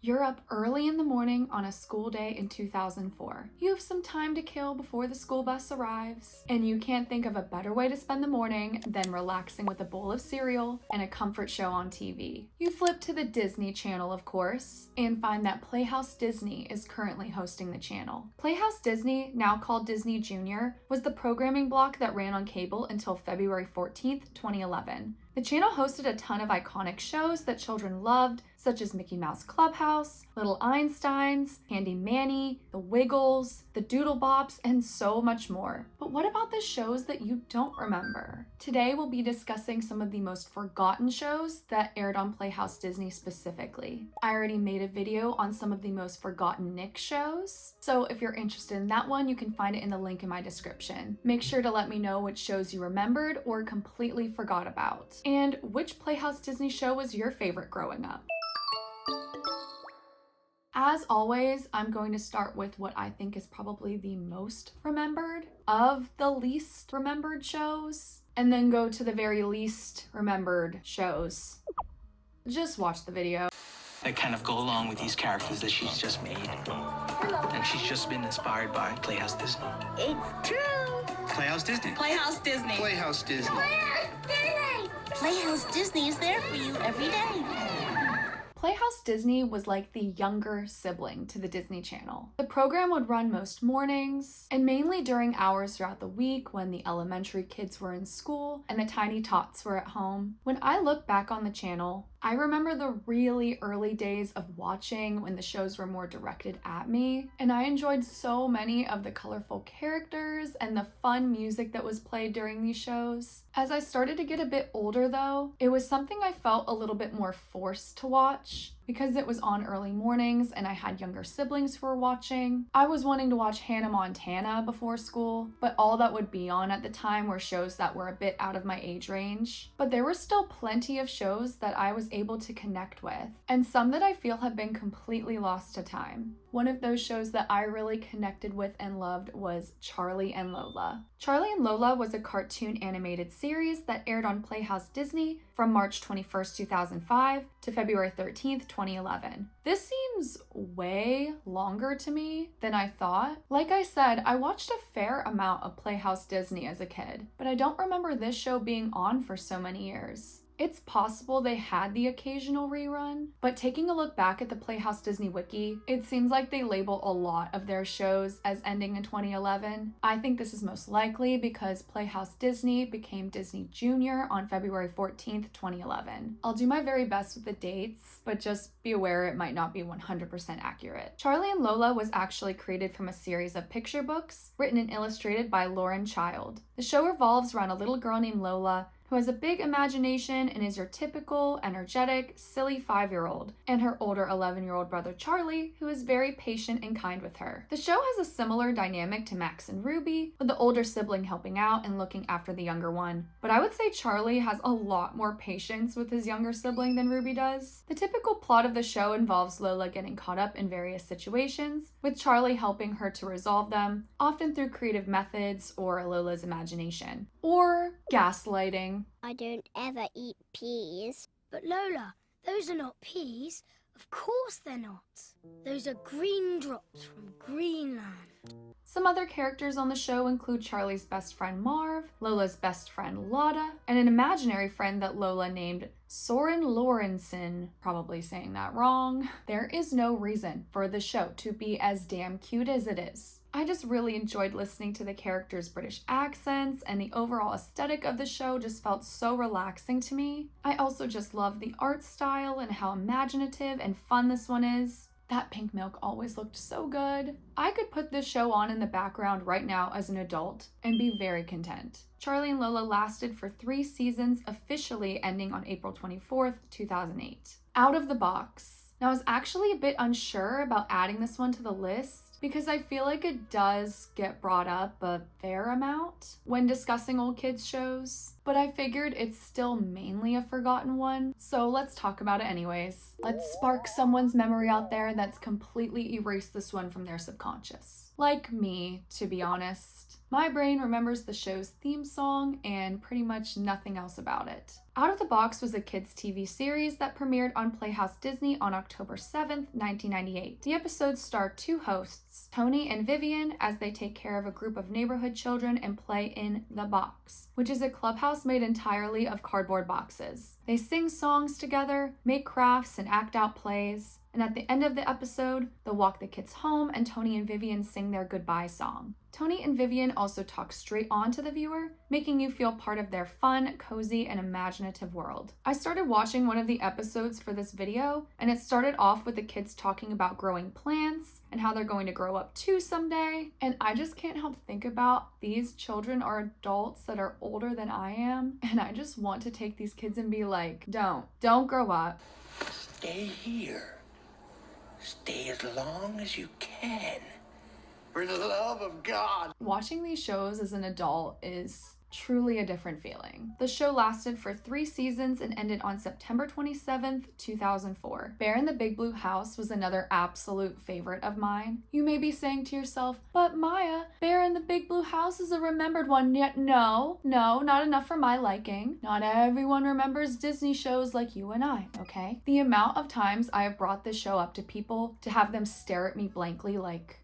You're up early in the morning on a school day in 2004. You have some time to kill before the school bus arrives, and you can't think of a better way to spend the morning than relaxing with a bowl of cereal and a comfort show on TV. You flip to the Disney Channel, of course, and find that Playhouse Disney is currently hosting the channel. Playhouse Disney, now called Disney Junior, was the programming block that ran on cable until February 14th, 2011. The channel hosted a ton of iconic shows that children loved, such as Mickey Mouse Clubhouse, Little Einsteins, Handy Manny, the Wiggles, the Doodle Bops, and so much more. But what about the shows that you don't remember? Today we'll be discussing some of the most forgotten shows that aired on Playhouse Disney specifically. I already made a video on some of the most forgotten Nick shows, so if you're interested in that one, you can find it in the link in my description. Make sure to let me know which shows you remembered or completely forgot about. And which Playhouse Disney show was your favorite growing up? As always, I'm going to start with what I think is probably the most remembered of the least remembered shows, and then go to the very least remembered shows. Just watch the video. That kind of go along with these characters that she's just made. And she's just been inspired by Playhouse Disney. It's true. Playhouse Disney. Playhouse Disney. Playhouse Disney. Playhouse Disney is there for you every day. Playhouse Disney was like the younger sibling to the Disney Channel. The program would run most mornings, and mainly during hours throughout the week when the elementary kids were in school and the tiny tots were at home. When I look back on the channel, I remember the really early days of watching when the shows were more directed at me, and I enjoyed so many of the colorful characters and the fun music that was played during these shows. As I started to get a bit older though, it was something I felt a little bit more forced to watch. Because it was on early mornings and I had younger siblings who were watching. I was wanting to watch Hannah Montana before school, but all that would be on at the time were shows that were a bit out of my age range. But there were still plenty of shows that I was able to connect with, and some that I feel have been completely lost to time. One of those shows that I really connected with and loved was Charlie and Lola. Charlie and Lola was a cartoon animated series that aired on Playhouse Disney from March 21st, 2005 to February 13th, 2011. This seems way longer to me than I thought. Like I said, I watched a fair amount of Playhouse Disney as a kid, but I don't remember this show being on for so many years. It's possible they had the occasional rerun, but taking a look back at the Playhouse Disney wiki, it seems like they label a lot of their shows as ending in 2011. I think this is most likely because Playhouse Disney became Disney Junior on February 14th, 2011. I'll do my very best with the dates, but just be aware it might not be 100% accurate. Charlie and Lola was actually created from a series of picture books written and illustrated by Lauren Child. The show revolves around a little girl named Lola who has a big imagination and is your typical, energetic, silly 5-year-old, and her older 11-year-old brother Charlie, who is very patient and kind with her. The show has a similar dynamic to Max and Ruby, with the older sibling helping out and looking after the younger one. But I would say Charlie has a lot more patience with his younger sibling than Ruby does. The typical plot of the show involves Lola getting caught up in various situations, with Charlie helping her to resolve them, often through creative methods or Lola's imagination. Or gaslighting. I don't ever eat peas. But Lola, those are not peas. Of course they're not. Those are green drops from Greenland. Some other characters on the show include Charlie's best friend Marv, Lola's best friend Lotta, and an imaginary friend that Lola named Soren Lorentzen, probably saying that wrong. There is no reason for the show to be as damn cute as it is. I just really enjoyed listening to the characters' British accents, and the overall aesthetic of the show just felt so relaxing to me. I also just love the art style and how imaginative and fun this one is. That pink milk always looked so good. I could put this show on in the background right now as an adult and be very content. Charlie and Lola lasted for 3 seasons, officially ending on April 24th, 2008. Out of the box. Now, I was actually a bit unsure about adding this one to the list because I feel like it does get brought up a fair amount when discussing old kids shows, but I figured it's still mainly a forgotten one, so let's talk about it anyways. Let's spark someone's memory out there that's completely erased this one from their subconscious. Like me, to be honest. My brain remembers the show's theme song and pretty much nothing else about it. Out of the Box was a kids' TV series that premiered on Playhouse Disney on October 7th, 1998. The episodes star two hosts, Tony and Vivian, as they take care of a group of neighborhood children and play in The Box, which is a clubhouse made entirely of cardboard boxes. They sing songs together, make crafts, and act out plays. And at the end of the episode, they'll walk the kids home and Tony and Vivian sing their goodbye song. Tony and Vivian also talk straight on to the viewer, making you feel part of their fun, cozy, and imaginative world. I started watching one of the episodes for this video, and it started off with the kids talking about growing plants and how they're going to grow up too someday. And I just can't help think about these children are adults that are older than I am, and I just want to take these kids and be like, don't grow up. Stay here. Stay as long as you can. For the love of God. Watching these shows as an adult is truly a different feeling. The show lasted for 3 seasons and ended on September 27th, 2004. Bear in the Big Blue House was another absolute favorite of mine. You may be saying to yourself, but Maya, Bear in the Big Blue House is a remembered one. Yet no, not enough for my liking. Not everyone remembers Disney shows like you and I, okay? The amount of times I have brought this show up to people to have them stare at me blankly like...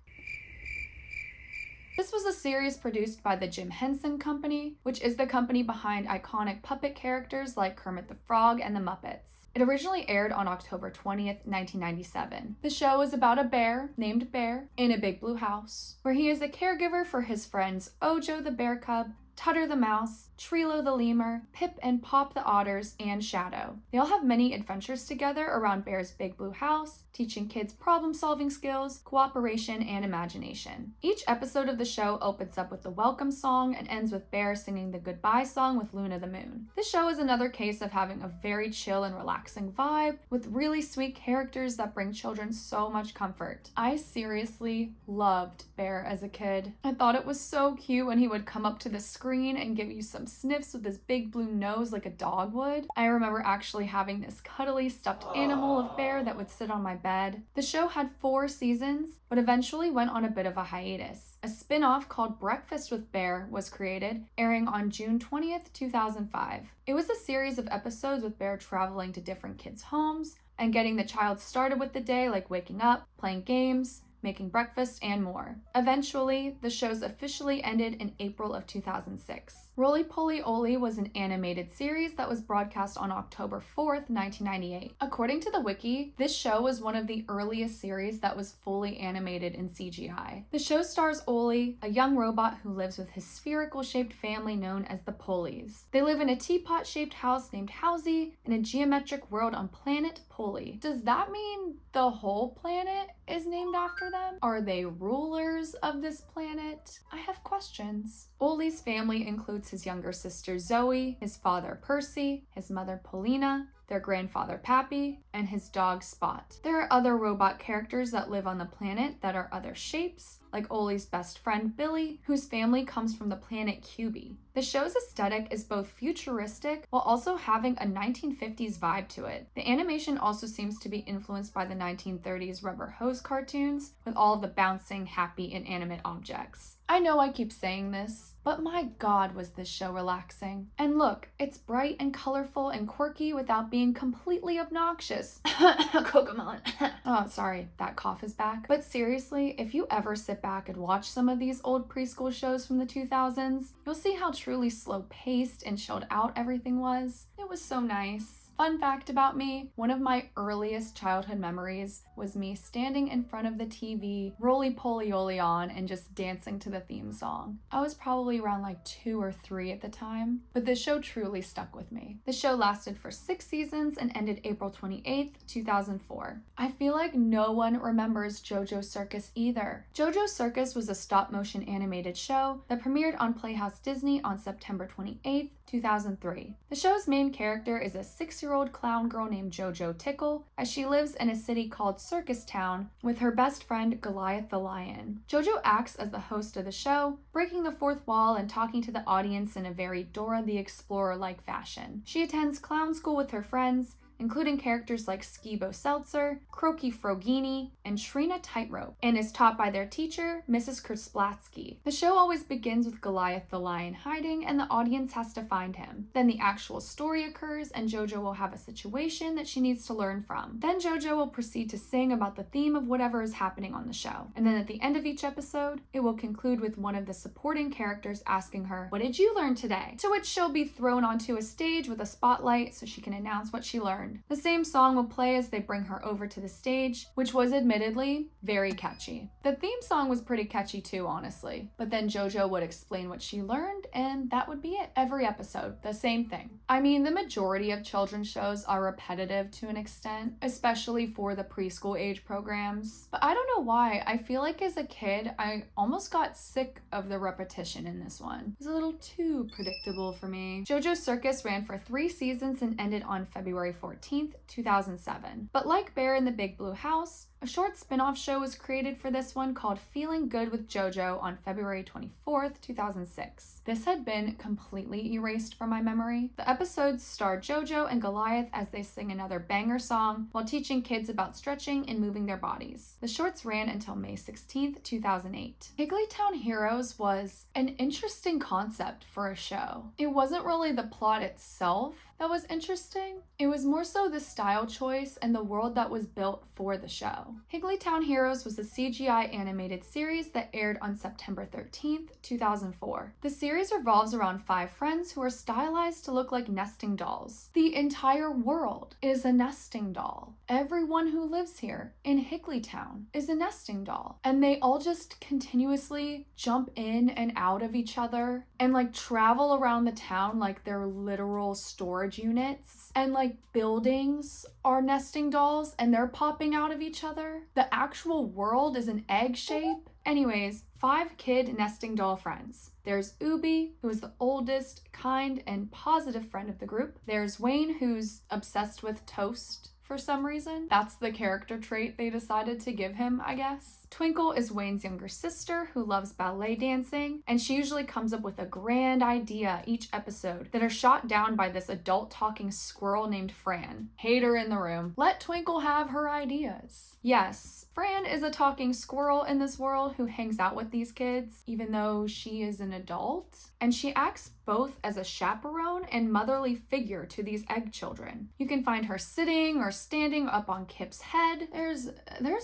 This was a series produced by the Jim Henson Company, which is the company behind iconic puppet characters like Kermit the Frog and the Muppets. It originally aired on October 20th, 1997. The show is about a bear named Bear in a big blue house, where he is a caregiver for his friends Ojo the bear cub, Tutter the mouse, Trilo the lemur, Pip and Pop the otters, and Shadow. They all have many adventures together around Bear's big blue house, teaching kids problem-solving skills, cooperation, and imagination. Each episode of the show opens up with the welcome song and ends with Bear singing the goodbye song with Luna the moon. This show is another case of having a very chill and relaxing vibe with really sweet characters that bring children so much comfort. I seriously loved Bear as a kid. I thought it was so cute when he would come up to the screen and give you some sniffs with his big blue nose like a dog would. I remember actually having this cuddly stuffed animal of Bear that would sit on my bed. The show had 4 seasons, but eventually went on a bit of a hiatus. A spin-off called Breakfast with Bear was created, airing on June 20th, 2005. It was a series of episodes with Bear traveling to different kids' homes and getting the child started with the day, like waking up, playing games, making breakfast, and more. Eventually, the shows officially ended in April of 2006. Rollie, Pollie, Ollie was an animated series that was broadcast on October 4th, 1998. According to the wiki, this show was one of the earliest series that was fully animated in CGI. The show stars Ollie, a young robot who lives with his spherical-shaped family known as the Polies. They live in a teapot-shaped house named Housey in a geometric world on planet Pollie. Does that mean the whole planet is named after them? Are they rulers of this planet? I have questions. Ollie's family includes his younger sister Zoe, his father Percy, his mother Paulina, their grandfather Pappy, and his dog Spot. There are other robot characters that live on the planet that are other shapes, like Ollie's best friend Billy, whose family comes from the planet QB. The show's aesthetic is both futuristic while also having a 1950s vibe to it. The animation also seems to be influenced by the 1930s rubber hose cartoons, with all of the bouncing, happy, inanimate objects. I know I keep saying this, but my god was this show relaxing. And look, it's bright and colorful and quirky without being completely obnoxious. Cocomelon. Oh, sorry, that cough is back. But seriously, if you ever sit back and watch some of these old preschool shows from the 2000s, you'll see how truly slow-paced and chilled out everything was. It was so nice. Fun fact about me, one of my earliest childhood memories was me standing in front of the TV, Rollie Pollie Ollie on, and just dancing to the theme song. I was probably around like 2 or 3 at the time, but the show truly stuck with me. The show lasted for 6 seasons and ended April 28th, 2004. I feel like no one remembers JoJo Circus either. JoJo Circus was a stop-motion animated show that premiered on Playhouse Disney on September 28th, 2003. The show's main character is a 6-year-old clown girl named JoJo Tickle, as she lives in a city called Circus Town with her best friend Goliath the Lion. JoJo acts as the host of the show, breaking the fourth wall and talking to the audience in a very Dora the Explorer-like fashion. She attends clown school with her friends, including characters like Skibo Seltzer, Croaky Frogini, and Shrina Tightrope, and is taught by their teacher, Mrs. Kersplatsky. The show always begins with Goliath the Lion hiding, and the audience has to find him. Then the actual story occurs, and JoJo will have a situation that she needs to learn from. Then JoJo will proceed to sing about the theme of whatever is happening on the show. And then at the end of each episode, it will conclude with one of the supporting characters asking her, "What did you learn today?" To which she'll be thrown onto a stage with a spotlight so she can announce what she learned. The same song will play as they bring her over to the stage, which was admittedly very catchy. The theme song was pretty catchy too, honestly. But then JoJo would explain what she learned, and that would be it. Every episode, the same thing. I mean, the majority of children's shows are repetitive to an extent, especially for the preschool age programs. But I don't know why, I feel like as a kid, I almost got sick of the repetition in this one. It was a little too predictable for me. JoJo Circus ran for 3 seasons and ended on February 14th, 2007. But like Bear in the Big Blue House, a short spin-off show was created for this one called Feeling Good with JoJo on February 24th, 2006. This had been completely erased from my memory. The episodes star JoJo and Goliath as they sing another banger song while teaching kids about stretching and moving their bodies. The shorts ran until May 16th, 2008. Higglytown Heroes was an interesting concept for a show. It wasn't really the plot itself that was interesting. It was more so the style choice and the world that was built for the show. Higglytown Heroes was a CGI animated series that aired on September 13th, 2004. The series revolves around 5 friends who are stylized to look like nesting dolls. The entire world is a nesting doll. Everyone who lives here in Higglytown is a nesting doll. And they all just continuously jump in and out of each other and like travel around the town like they're literal storage units, and like buildings are nesting dolls and they're popping out of each other. The actual world is an egg shape. Anyways, 5 kid nesting doll friends. There's Ubi, who is the oldest, kind, and positive friend of the group. There's Wayne, who's obsessed with toast for some reason. That's the character trait they decided to give him, I guess. Twinkle is Wayne's younger sister who loves ballet dancing, and she usually comes up with a grand idea each episode that are shot down by this adult talking squirrel named Fran. Hater in the room. Let Twinkle have her ideas. Yes, Fran is a talking squirrel in this world who hangs out with these kids, even though she is an adult, and she acts both as a chaperone and motherly figure to these egg children. You can find her sitting or standing up on Kip's head. There's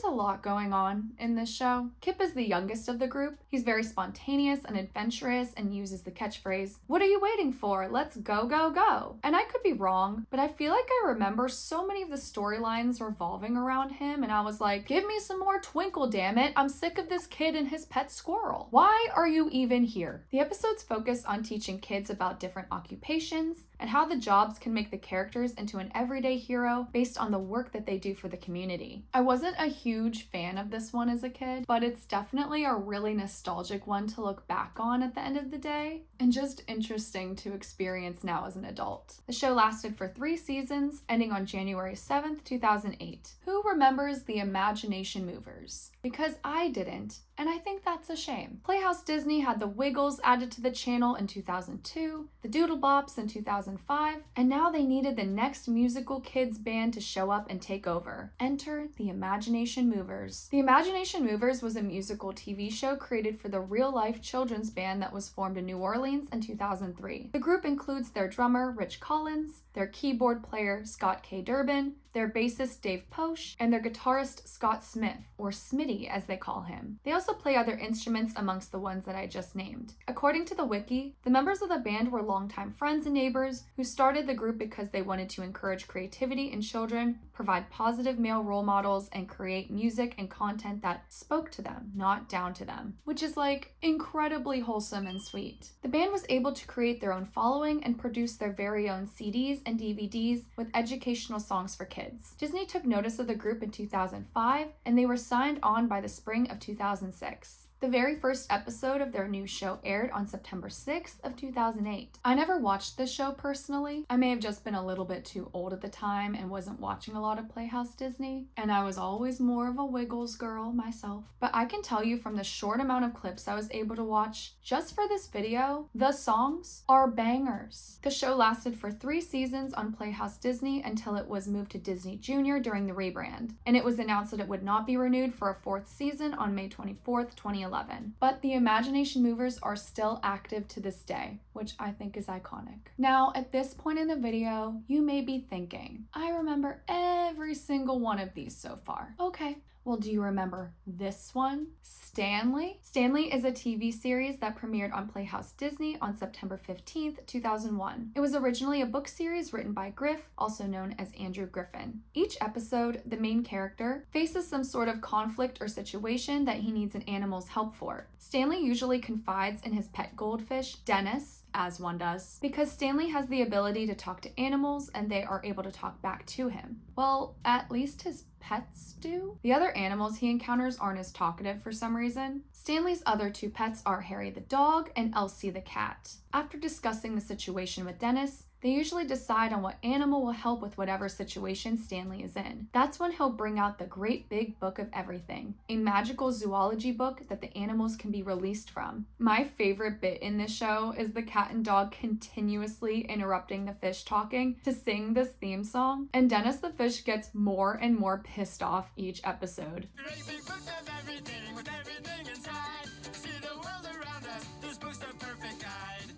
a lot going on in this show. Kip is the youngest of the group. He's very spontaneous and adventurous and uses the catchphrase, "What are you waiting for? Let's go, go, go." And I could be wrong, but I feel like I remember so many of the storylines revolving around him, and I was like, give me some more Twinkle, damn it. I'm sick of this kid and his pet squirrel. Why are you even here? The episodes focus on teaching kids about different occupations and how the jobs can make the characters into an everyday hero based on the work that they do for the community. I wasn't a huge fan of this one as a kid, but it's definitely a really nostalgic one to look back on at the end of the day, and just interesting to experience now as an adult. The show lasted for 3 seasons, ending on January 7th, 2008. Who remembers the Imagination Movers? Because I didn't, and I think that's a shame. Playhouse Disney had the Wiggles added to the channel in 2002, the Doodlebops in 2005, and now they needed the next musical kids band to show up and take over. Enter the Imagination Movers. The Imagination Movers was a musical TV show created for the real-life children's band that was formed in New Orleans in 2003. The group includes their drummer, Rich Collins, their keyboard player, Scott K. Durbin, their bassist Dave Posh, and their guitarist Scott Smith, or Smitty as they call him. They also play other instruments amongst the ones that I just named. According to the wiki, the members of the band were longtime friends and neighbors who started the group because they wanted to encourage creativity in children, provide positive male role models, and create music and content that spoke to them, not down to them, which is like incredibly wholesome and sweet. The band was able to create their own following and produce their very own CDs and DVDs with educational songs for kids. Disney took notice of the group in 2005, and they were signed on by the spring of 2006. The very first episode of their new show aired on September 6th of 2008. I never watched this show personally. I may have just been a little bit too old at the time and wasn't watching a lot of Playhouse Disney, and I was always more of a Wiggles girl myself. But I can tell you from the short amount of clips I was able to watch just for this video, the songs are bangers. The show lasted for 3 seasons on Playhouse Disney until it was moved to Disney Junior during the rebrand, and it was announced that it would not be renewed for a 4th season on May 24th, 2011. But the Imagination Movers are still active to this day, which I think is iconic. Now, at this point in the video, you may be thinking, I remember every single one of these so far. Okay. Well, do you remember this one? Stanley? Stanley is a TV series that premiered on Playhouse Disney on September 15th, 2001. It was originally a book series written by Griff, also known as Andrew Griffin. Each episode, the main character faces some sort of conflict or situation that he needs an animal's help for. Stanley usually confides in his pet goldfish, Dennis, as one does, because Stanley has the ability to talk to animals and they are able to talk back to him. Well, at least his pets do. The other animals he encounters aren't as talkative for some reason. Stanley's other 2 pets are Harry the dog and Elsie the cat. After discussing the situation with Dennis, they usually decide on what animal will help with whatever situation Stanley is in. That's when he'll bring out the great big book of everything, a magical zoology book that the animals can be released from. My favorite bit in this show is the cat and dog continuously interrupting the fish talking to sing this theme song, and Dennis the fish gets more and more pissed off each episode. Great big book of everything with everything inside. See the world around us. This book's the perfect guide.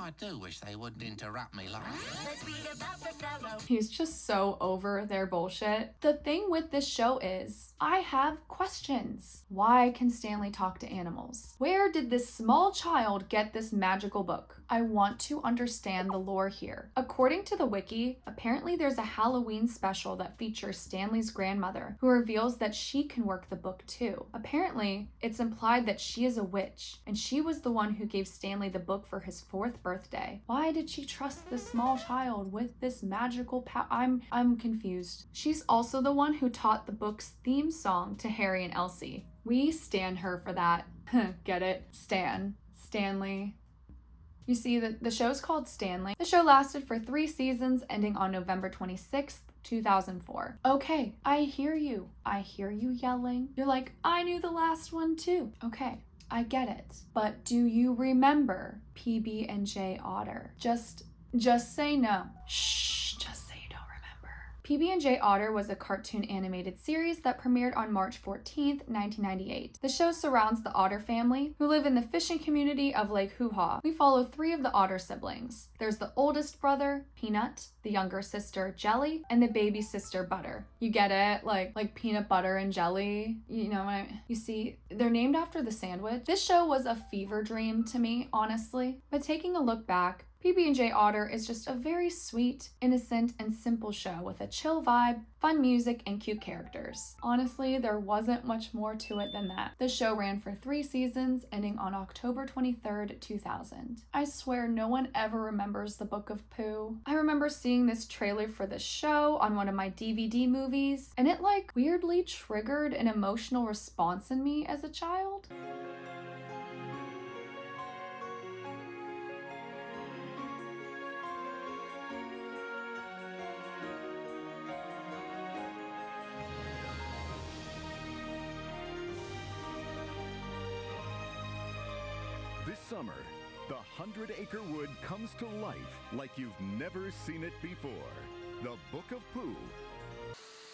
I do wish they wouldn't interrupt me like that. Let's read about the fellow. He's just so over their bullshit. The thing with this show is, I have questions. Why can Stanley talk to animals? Where did this small child get this magical book? I want to understand the lore here. According to the wiki, apparently there's a Halloween special that features Stanley's grandmother, who reveals that she can work the book too. Apparently, it's implied that she is a witch, and she was the one who gave Stanley the book for his 4th birthday. Why did she trust this small child with this magical power? I'm confused. She's also the one who taught the book's theme song to Harry and Elsie. We stan her for that. Get it? Stanley. You see, the show's called Stanley. The show lasted for 3 seasons, ending on November 26th, 2004. Okay, I hear you. I hear you yelling. You're like, I knew the last one too. Okay, I get it. But do you remember PB&J Otter? Just say no. Shh, just say you don't remember. PB&J Otter was a cartoon animated series that premiered on March 14th, 1998. The show surrounds the Otter family, who live in the fishing community of Lake Hoo-Ha. We follow 3 of the Otter siblings. There's the oldest brother, Peanut, the younger sister, Jelly, and the baby sister, Butter. You get it? Like peanut butter and jelly. You know what I mean? You see, they're named after the sandwich. This show was a fever dream to me, honestly. But taking a look back, PB&J Otter is just a very sweet, innocent, and simple show with a chill vibe, fun music, and cute characters. Honestly, there wasn't much more to it than that. The show ran for 3 seasons, ending on October 23rd, 2000. I swear no one ever remembers the Book of Pooh. I remember seeing this trailer for the show on one of my DVD movies, and it weirdly triggered an emotional response in me as a child. This summer, the 100-acre wood comes to life like you've never seen it before. The Book of Pooh.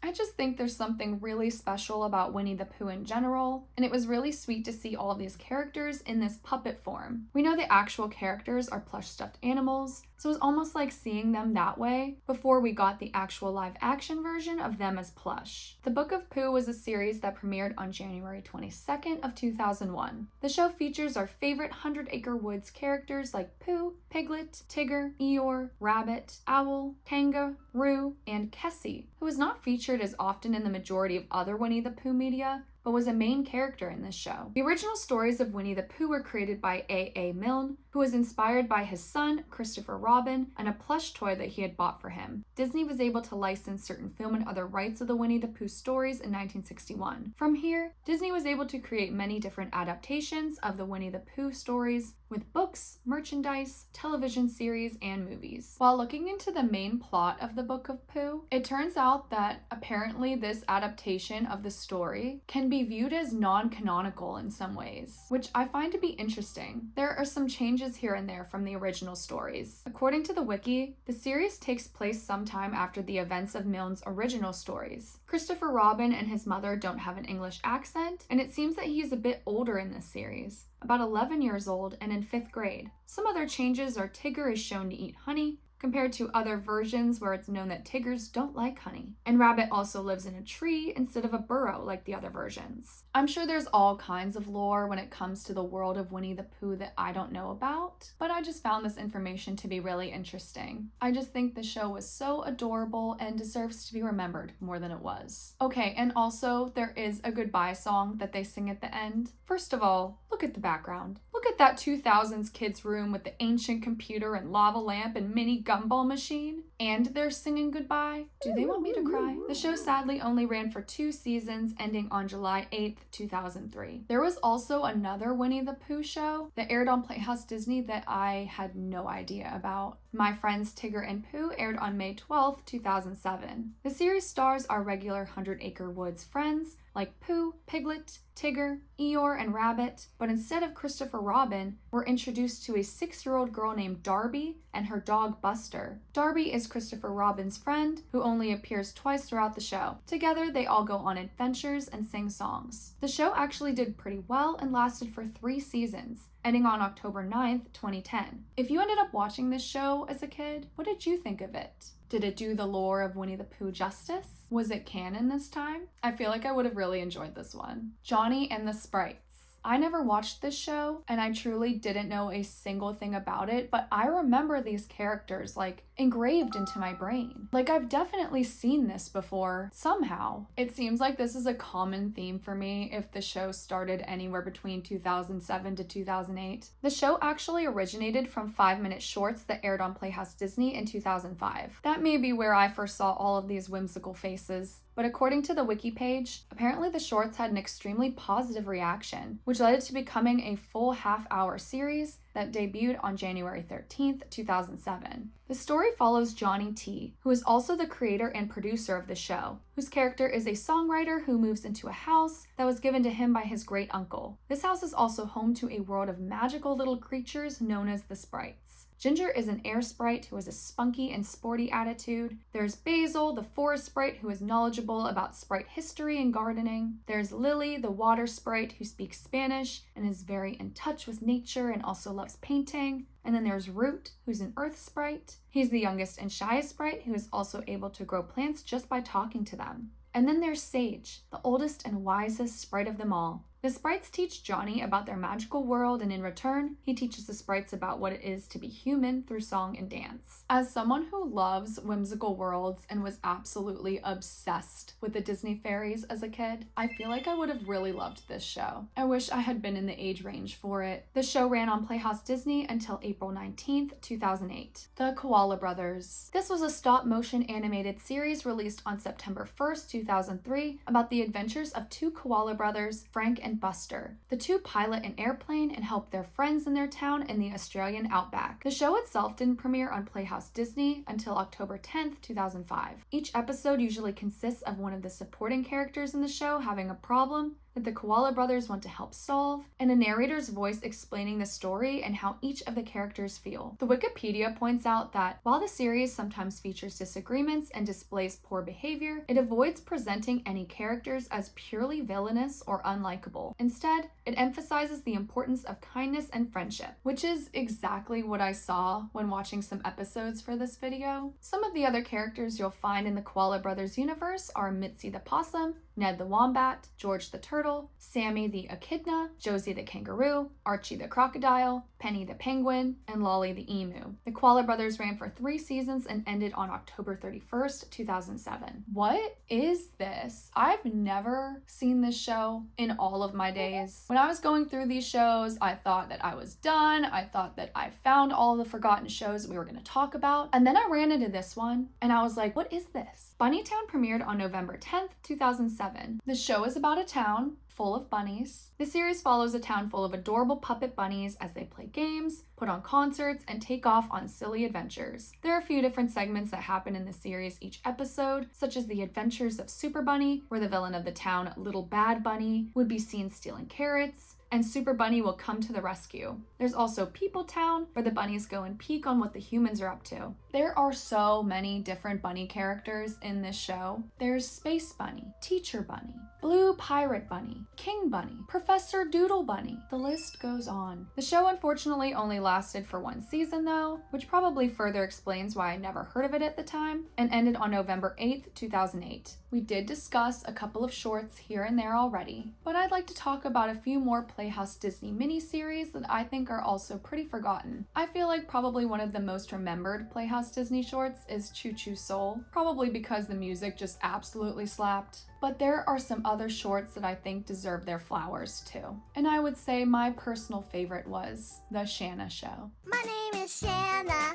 I just think there's something really special about Winnie the Pooh in general, and it was really sweet to see all of these characters in this puppet form. We know the actual characters are plush stuffed animals, so it was almost like seeing them that way before we got the actual live action version of them as plush. The Book of Pooh was a series that premiered on January 22nd of 2001. The show features our favorite 100-Acre Woods characters like Pooh, Piglet, Tigger, Eeyore, Rabbit, Owl, Kangaroo, and Kessie, who is not featured as often in the majority of other Winnie the Pooh media, but was a main character in this show. The original stories of Winnie the Pooh were created by Aah You, who was inspired by his son, Christopher Robin, and a plush toy that he had bought for him. Disney was able to license certain film and other rights of the Winnie the Pooh stories in 1961. From here, Disney was able to create many different adaptations of the Winnie the Pooh stories with books, merchandise, television series, and movies. While looking into the main plot of the Book of Pooh, it turns out that apparently this adaptation of the story can be viewed as non-canonical in some ways, which I find to be interesting. There are some changes here and there from the original stories. According to the wiki, the series takes place sometime after the events of Milne's original stories. Christopher Robin and his mother don't have an English accent, and it seems that he's a bit older in this series, about 11 years old and in 5th grade. Some other changes are Tigger is shown to eat honey, compared to other versions where it's known that Tiggers don't like honey. And Rabbit also lives in a tree instead of a burrow like the other versions. I'm sure there's all kinds of lore when it comes to the world of Winnie the Pooh that I don't know about, but I just found this information to be really interesting. I just think the show was so adorable and deserves to be remembered more than it was. Okay, and also there is a goodbye song that they sing at the end. First of all, look at the background. Look at that 2000s kids room with the ancient computer and lava lamp and mini gumball machine. And they're singing goodbye. Do they want me to cry? The show sadly only ran for 2 seasons, ending on July 8th, 2003. There was also another Winnie the Pooh show that aired on Playhouse Disney that I had no idea about. My Friends Tigger and Pooh aired on May 12th, 2007. The series stars our regular 100 Acre Woods friends like Pooh, Piglet, Tigger, Eeyore, and Rabbit, but instead of Christopher Robin, we're introduced to a 6-year-old girl named Darby and her dog Buster. Darby is Christopher Robin's friend, who only appears twice throughout the show. Together, they all go on adventures and sing songs. The show actually did pretty well and lasted for 3 seasons, ending on October 9th, 2010. If you ended up watching this show as a kid, what did you think of it? Did it do the lore of Winnie the Pooh justice? Was it canon this time? I feel like I would have really enjoyed this one. Johnny and the Sprites. I never watched this show, and I truly didn't know a single thing about it, but I remember these characters, like, engraved into my brain. Like, I've definitely seen this before, somehow. It seems like this is a common theme for me if the show started anywhere between 2007 to 2008. The show actually originated from 5-minute shorts that aired on Playhouse Disney in 2005. That may be where I first saw all of these whimsical faces. But according to the wiki page, apparently the shorts had an extremely positive reaction, which led it to becoming a full half-hour series that debuted on January 13th, 2007. The story follows Johnny T, who is also the creator and producer of the show, whose character is a songwriter who moves into a house that was given to him by his great uncle. This house is also home to a world of magical little creatures known as the Sprites. Ginger is an air sprite who has a spunky and sporty attitude. There's Basil, the forest sprite, who is knowledgeable about sprite history and gardening. There's Lily, the water sprite, who speaks Spanish and is very in touch with nature and also loves painting. And then there's Root, who's an earth sprite. He's the youngest and shyest sprite, who is also able to grow plants just by talking to them. And then there's Sage, the oldest and wisest sprite of them all. The Sprites teach Johnny about their magical world, and in return, he teaches the Sprites about what it is to be human through song and dance. As someone who loves whimsical worlds and was absolutely obsessed with the Disney fairies as a kid, I feel like I would have really loved this show. I wish I had been in the age range for it. The show ran on Playhouse Disney until April 19th, 2008. The Koala Brothers. This was a stop-motion animated series released on September 1st, 2003, about the adventures of 2 koala brothers, Frank and Buster. The 2 pilot an airplane and help their friends in their town in the Australian outback. The show itself didn't premiere on Playhouse Disney until October 10th, 2005. Each episode usually consists of one of the supporting characters in the show having a problem that the Koala Brothers want to help solve, and a narrator's voice explaining the story and how each of the characters feel. The Wikipedia points out that while the series sometimes features disagreements and displays poor behavior, it avoids presenting any characters as purely villainous or unlikable. Instead, it emphasizes the importance of kindness and friendship, which is exactly what I saw when watching some episodes for this video. Some of the other characters you'll find in the Koala Brothers universe are Mitzi the Possum, Ned the Wombat, George the Turtle, Sammy the Echidna, Josie the Kangaroo, Archie the Crocodile, Penny the Penguin, and Lolly the Emu. The Koala brothers ran for 3 seasons and ended on October 31st, 2007. What is this? I've never seen this show in all of my days. When I was going through these shows, I thought that I was done. I thought that I found all the forgotten shows that we were going to talk about. And then I ran into this one and I was like, what is this? Bunnytown premiered on November 10th, 2007. The show is about a town full of bunnies. The series follows a town full of adorable puppet bunnies as they play games, put on concerts, and take off on silly adventures. There are a few different segments that happen in the series each episode, such as the adventures of Super Bunny, where the villain of the town, Little Bad Bunny, would be seen stealing carrots, and Super Bunny will come to the rescue. There's also People Town, where the bunnies go and peek on what the humans are up to. There are so many different bunny characters in this show. There's Space Bunny, Teacher Bunny, Blue Pirate Bunny, King Bunny, Professor Doodle Bunny. The list goes on. The show unfortunately only lasted for 1 season though, which probably further explains why I never heard of it at the time, and ended on November 8th, 2008. We did discuss a couple of shorts here and there already, but I'd like to talk about a few more Playhouse Disney miniseries that I think are also pretty forgotten. I feel like probably one of the most remembered Playhouse Disney shorts is Choo Choo Soul, probably because the music just absolutely slapped. But there are some other shorts that I think deserve their flowers too. And I would say my personal favorite was The Shanna Show. My name is Shanna.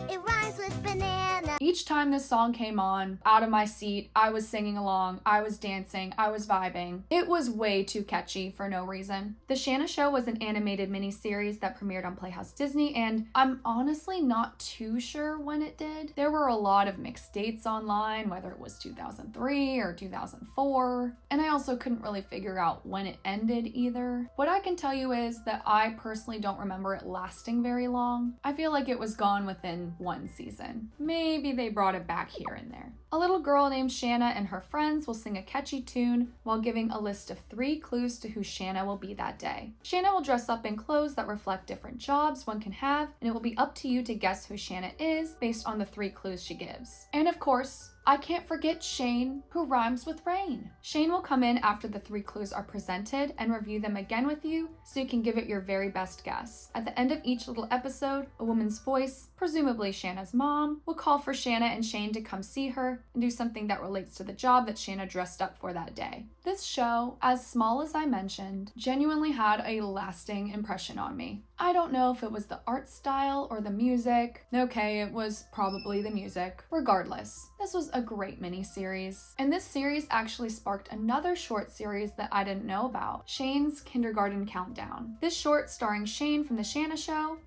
It rhymes with banana. Each time this song came on, out of my seat, I was singing along, I was dancing, I was vibing. It was way too catchy for no reason. The Shanna Show was an animated miniseries that premiered on Playhouse Disney, and I'm honestly not too sure when it did. There were a lot of mixed dates online, whether it was 2003 or 2004, and I also couldn't really figure out when it ended either. What I can tell you is that I personally don't remember it lasting very long. I feel like it was gone within 1 season. Maybe they brought it back here and there. A little girl named Shanna and her friends will sing a catchy tune while giving a list of 3 clues to who Shanna will be that day. Shanna will dress up in clothes that reflect different jobs one can have, and it will be up to you to guess who Shanna is based on the 3 clues she gives. And of course, I can't forget Shane, who rhymes with rain. Shane will come in after the 3 clues are presented and review them again with you so you can give it your very best guess. At the end of each little episode, a woman's voice, presumably Shanna's mom, will call for Shanna and Shane to come see her and do something that relates to the job that Shanna dressed up for that day. This show, as small as I mentioned, genuinely had a lasting impression on me. I don't know if it was the art style or the music. Okay, it was probably the music. Regardless, this was a great mini-series. And this series actually sparked another short series that I didn't know about, Shane's Kindergarten Countdown. This short, starring Shane from The Shanna Show,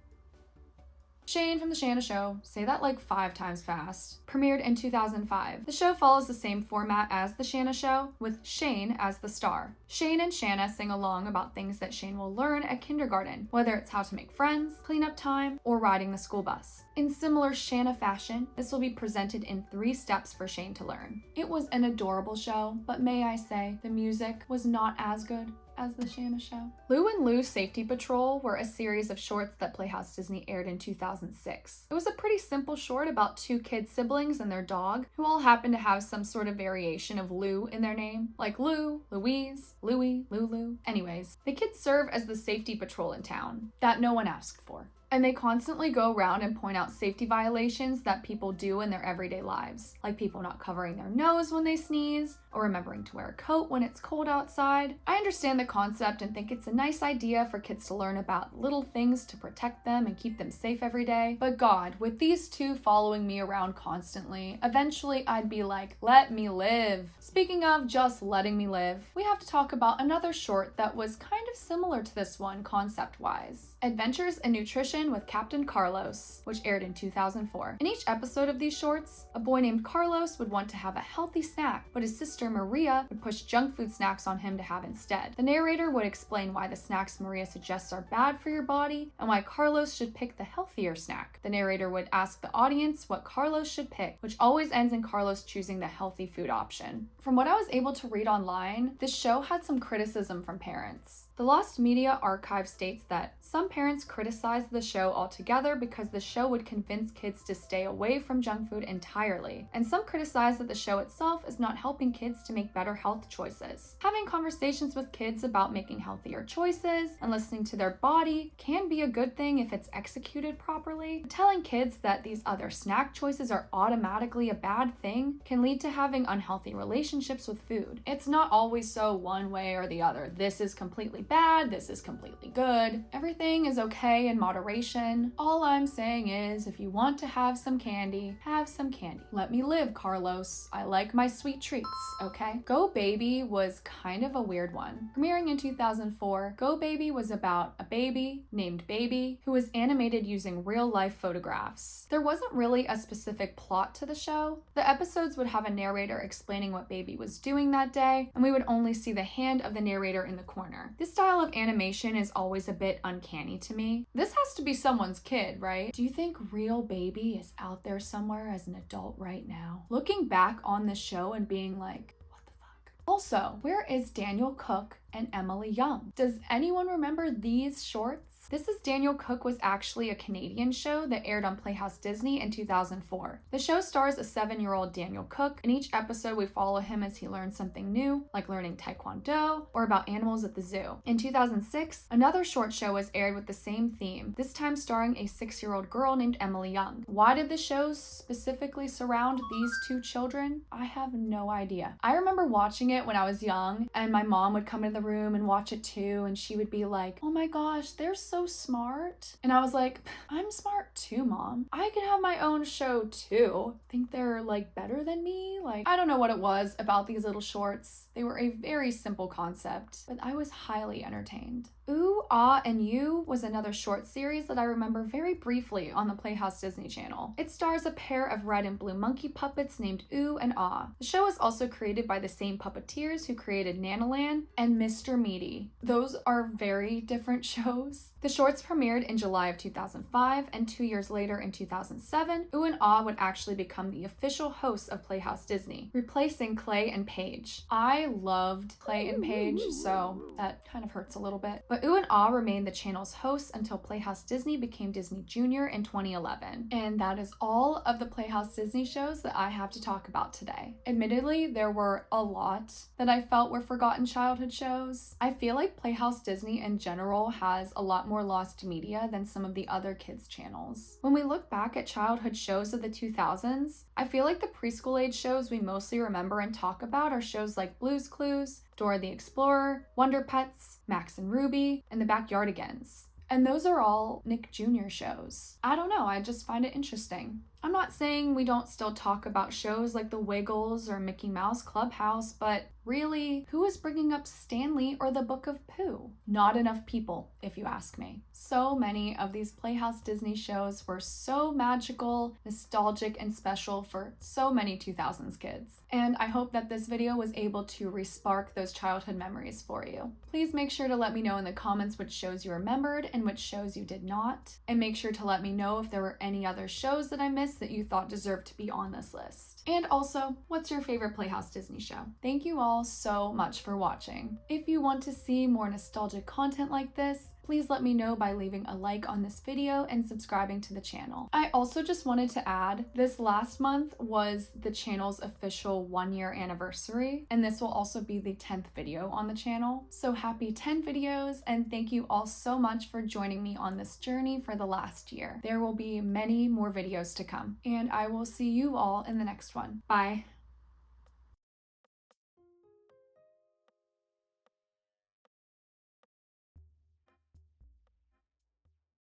say that like 5 times fast, premiered in 2005. The show follows the same format as The Shanna Show, with Shane as the star. Shane and Shanna sing along about things that Shane will learn at kindergarten, whether it's how to make friends, clean up time, or riding the school bus. In similar Shanna fashion, this will be presented in 3 steps for Shane to learn. It was an adorable show, but may I say, the music was not as good as The Shanna Show. Lou and Lou Safety Patrol were a series of shorts that Playhouse Disney aired in 2006. It was a pretty simple short about 2 kid siblings and their dog, who all happen to have some sort of variation of Lou in their name, like Lou, Louise, Louie, Lulu. Anyways, the kids serve as the safety patrol in town that no one asked for. And they constantly go around and point out safety violations that people do in their everyday lives, like people not covering their nose when they sneeze, or remembering to wear a coat when it's cold outside. I understand the concept and think it's a nice idea for kids to learn about little things to protect them and keep them safe every day. But God, with these 2 following me around constantly, eventually I'd be like, let me live. Speaking of just letting me live, we have to talk about another short that was kind of similar to this one concept-wise. Adventures in Nutrition with Captain Carlos, which aired in 2004. In each episode of these shorts, a boy named Carlos would want to have a healthy snack, but his sister Maria would push junk food snacks on him to have instead. The narrator would explain why the snacks Maria suggests are bad for your body and why Carlos should pick the healthier snack. The narrator would ask the audience what Carlos should pick, which always ends in Carlos choosing the healthy food option. From what I was able to read online, this show had some criticism from parents. The Lost Media Archive states that some parents criticized the show altogether because the show would convince kids to stay away from junk food entirely, and some criticize that the show itself is not helping kids to make better health choices. Having conversations with kids about making healthier choices and listening to their body can be a good thing if it's executed properly. But telling kids that these other snack choices are automatically a bad thing can lead to having unhealthy relationships with food. It's not always so one way or the other. This is completely bad, this is completely good. Everything is okay in moderation. All I'm saying is, if you want to have some candy, have some candy. Let me live, Carlos. I like my sweet treats, okay? Go Baby was kind of a weird one. Premiering in 2004, Go Baby was about a baby named Baby who was animated using real-life photographs. There wasn't really a specific plot to the show. The episodes would have a narrator explaining what Baby was doing that day, and we would only see the hand of the narrator in the corner. This style of animation is always a bit uncanny to me. This has to be someone's kid, right? Do you think real Baby is out there somewhere as an adult right now, looking back on the show and being like, what the fuck? Also, where is Daniel Cook and Emily Yeung? Does anyone remember these shorts? This is Daniel Cook was actually a Canadian show that aired on Playhouse Disney in 2004. The show stars a 7-year-old Daniel Cook. In each episode, we follow him as he learns something new, like learning Taekwondo or about animals at the zoo. In 2006, another short show was aired with the same theme, this time starring a 6-year-old girl named Emily Yeung. Why did the show specifically surround these two children? I have no idea. I remember watching it when I was young, and my mom would come into the room and watch it too, and she would be like, oh my gosh, they're so smart. And I was like, I'm smart too, Mom. I can have my own show too. Think they're like better than me? Like, I don't know what it was about these little shorts. They were a very simple concept, but I was highly entertained. Ooh, Aah You was another short series that I remember very briefly on the Playhouse Disney Channel. It stars a pair of red and blue monkey puppets named Ooh and Aah. The show was also created by the same puppeteers who created Nanaland and Mr. Meaty. Those are very different shows. The shorts premiered in July of 2005, and 2 years later in 2007, Ooh and Aah would actually become the official hosts of Playhouse Disney, replacing Clay and Paige. I loved Clay and Paige, so that kind of hurts a little bit. But Ooh and Aah remained the channel's hosts until Playhouse Disney became Disney Junior in 2011. And that is all of the Playhouse Disney shows that I have to talk about today. Admittedly, there were a lot that I felt were forgotten childhood shows. I feel like Playhouse Disney in general has a lot more lost media than some of the other kids' channels. When we look back at childhood shows of the 2000s, I feel like the preschool age shows we mostly remember and talk about are shows like Blue's Clues, Dora the Explorer, Wonder Pets, Max and Ruby, and the Backyardigans. And those are all Nick Jr. shows. I don't know, I just find it interesting. I'm not saying we don't still talk about shows like the Wiggles or Mickey Mouse Clubhouse, but really, who is bringing up Stanley or the Book of Pooh? Not enough people, if you ask me. So many of these Playhouse Disney shows were so magical, nostalgic, and special for so many 2000s kids. And I hope that this video was able to re-spark those childhood memories for you. Please make sure to let me know in the comments which shows you remembered and which shows you did not. And make sure to let me know if there were any other shows that I missed that you thought deserved to be on this list. And also, what's your favorite Playhouse Disney show? Thank you all so much for watching. If you want to see more nostalgic content like this, please let me know by leaving a like on this video and subscribing to the channel. I also just wanted to add, this last month was the channel's official 1-year anniversary, and this will also be the 10th video on the channel. So happy 10 videos, and thank you all so much for joining me on this journey for the last year. There will be many more videos to come, and I will see you all in the next one. Bye.